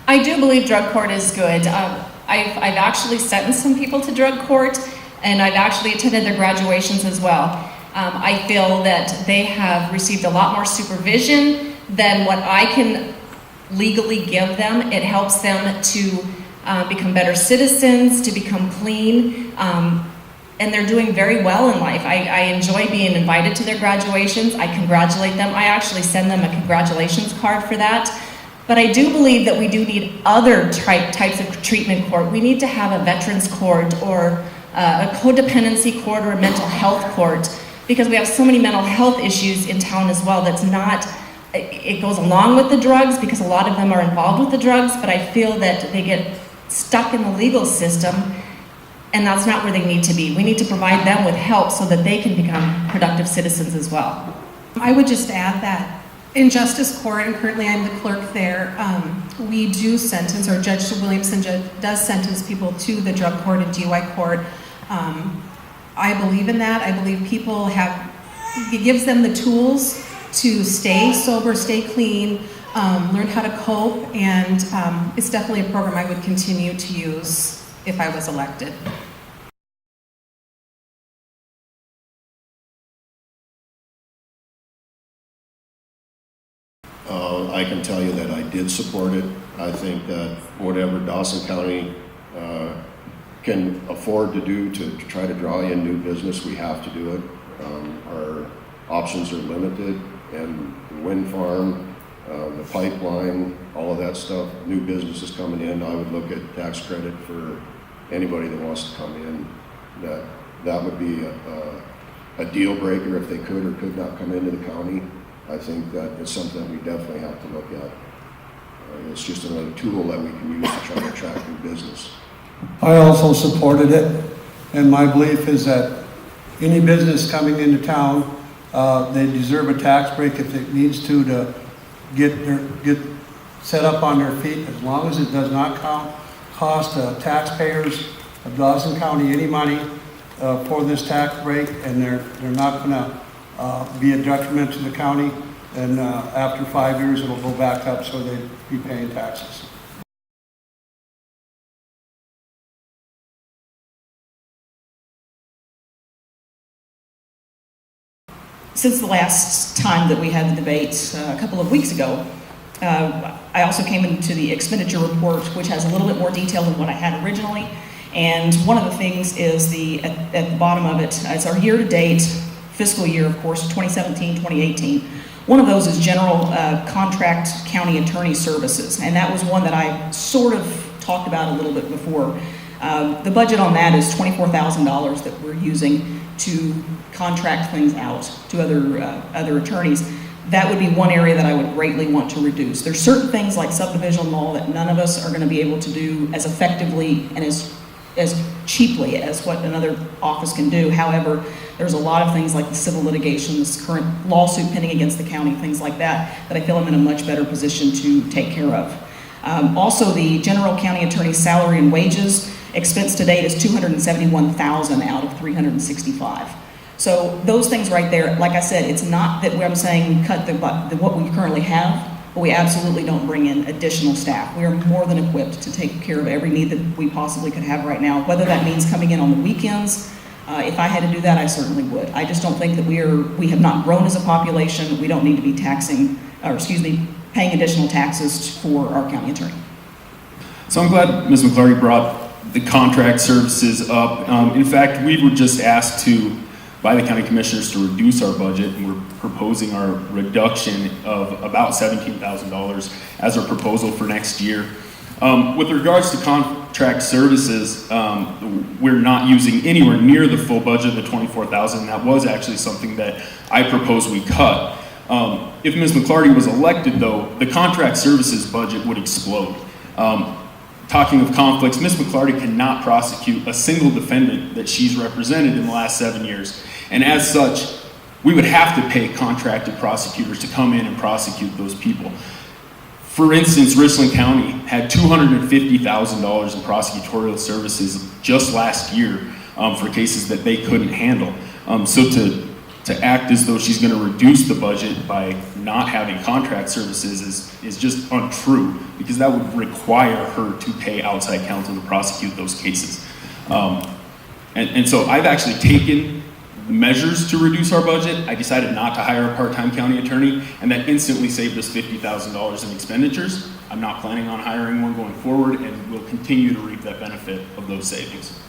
I do believe drug court is good. I've actually sentenced some people to drug court, and I've actually attended their graduations as well. I feel that they have received a lot more supervision than what I can legally give them. It helps them to become better citizens, to become clean, and they're doing very well in life. I enjoy being invited to their graduations. I congratulate them. I actually send them a congratulations card for that. But I do believe that we do need other types of treatment court. We need to have a veterans court or a codependency court or a mental health court, because we have so many mental health issues in town as well. That's not, it goes along with the drugs because a lot of them are involved with the drugs, but I feel that they get stuck in the legal system, and that's not where they need to be. We need to provide them with help so that they can become productive citizens as well. I would just add that in Justice Court, and currently I'm the clerk there, we do sentence, or Judge Williamson does sentence people to the drug court and DUI court. I believe in that. I believe people it gives them the tools to stay sober, stay clean, learn how to cope, and it's definitely a program I would continue to use if I was elected. I can tell you that I did support it. I think that whatever Dawson County can afford to do to try to draw in new business, we have to do it. Our options are limited, and the wind farm, the pipeline, all of that stuff, new business is coming in. I would look at tax credit for anybody that wants to come in. That would be a deal breaker if they could or could not come into the county. I think that it's something that we definitely have to look at. It's just another tool that we can use to try to attract new business. I also supported it, and my belief is that any business coming into town, they deserve a tax break if it needs to get set up on their feet, as long as it does not cost taxpayers of Dawson County any money for this tax break, and they're not going to be a detriment to the county, and after 5 years it'll go back up so they'd be paying taxes. Since the last time that we had the debate a couple of weeks ago, I also came into the expenditure report, which has a little bit more detail than what I had originally. And one of the things is at the bottom of it, it's our year-to-date fiscal year, of course, 2017, 2018. One of those is general contract county attorney services, and that was one that I sort of talked about a little bit before. The budget on that is $24,000 that we're using to contract things out to other attorneys. That would be one area that I would greatly want to reduce. There's certain things like subdivision law that none of us are going to be able to do as effectively and as cheaply as what another office can do. However, there's a lot of things like the civil litigation, this current lawsuit pending against the county, things like that I feel I'm in a much better position to take care of. Also, the general county attorney's salary and wages expense to date is $271,000 out of $365,000. So those things right there, like I said, it's not that I'm saying cut what we currently have, but we absolutely don't bring in additional staff. We are more than equipped to take care of every need that we possibly could have right now, whether that means coming in on the weekends. If I had to do that, I certainly would. I just don't think that we have not grown as a population. We don't need to be paying additional taxes for our county attorney. So I'm glad Ms. McClarty brought the contract services up. In fact, we were just asked by the county commissioners to reduce our budget, and we're proposing our reduction of about $17,000 as our proposal for next year. With regards to contract services, we're not using anywhere near the full budget of the $24,000. That was actually something that I proposed we cut. If Ms. McClarty was elected, though, the contract services budget would explode. Talking of conflicts, Ms. McClarty cannot prosecute a single defendant that she's represented in the last 7 years. And as such, we would have to pay contracted prosecutors to come in and prosecute those people. For instance, Richland County had $250,000 in prosecutorial services just last year for cases that they couldn't handle. So to to act as though she's going to reduce the budget by not having contract services is just untrue, because that would require her to pay outside counsel to prosecute those cases. And so I've actually taken measures to reduce our budget. I decided not to hire a part-time county attorney, and that instantly saved us $50,000 in expenditures. I'm not planning on hiring one going forward, and we'll continue to reap that benefit of those savings.